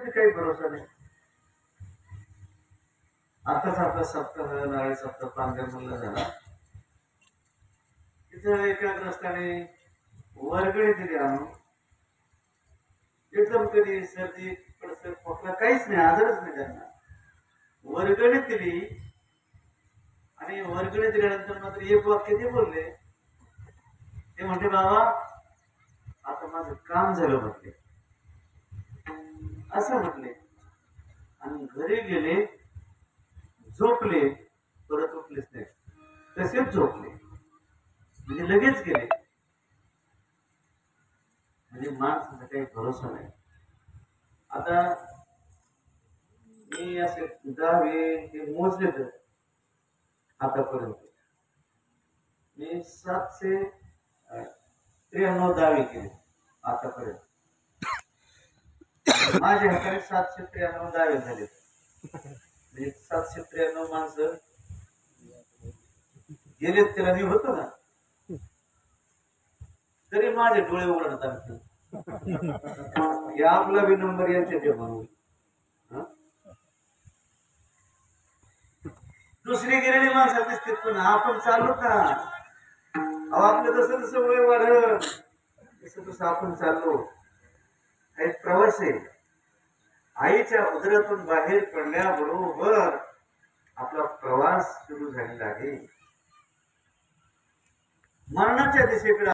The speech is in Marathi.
काही भरोसा नाही. आताच आपला सप्ताह नारळी सप्ताह पांढरमल्ला झाला. तिथं एका ग्रस्ताने वर्गणी दिली आणून. एकदम कधी सर्दी पडसं खोकला काहीच नाही, आजारच नाही त्यांना. वर्गणी दिली आणि वर्गणी दिल्यानंतर मात्र एक वाक्य ते बोलले. ते म्हणते बाबा आता माझं काम झालं म्हटले, असं म्हटले. आणि घरी गेले, झोपले, परत उठलेच नाही, तसेच झोपले. म्हणजे लगेच गेले. म्हणजे माणसाचा काही भरोसा नाही. आता मी असे 10 हे मोजले तर आतापर्यंत मी 793 दावे केले आतापर्यंत. माझ्या हाताने 793 दावे झाले. म्हणजे 793 माणसं गेलेत, त्याला मी होतो ना, तरी माझे डोळे उघडत आणखी या आपला बी नंबर यांच्या म्हणून. दुसरी गेलेली माणसं दिसते, पण आपण चालू का? आपलं जसं जसं वय वाढत तसं तसं आपण चाललो. एक प्रवास आहे. आईच्या उदरातून बाहेर पडल्याबरोबर आपला प्रवास सुरू झालेला आहे. मरणाच्या दिशेकडे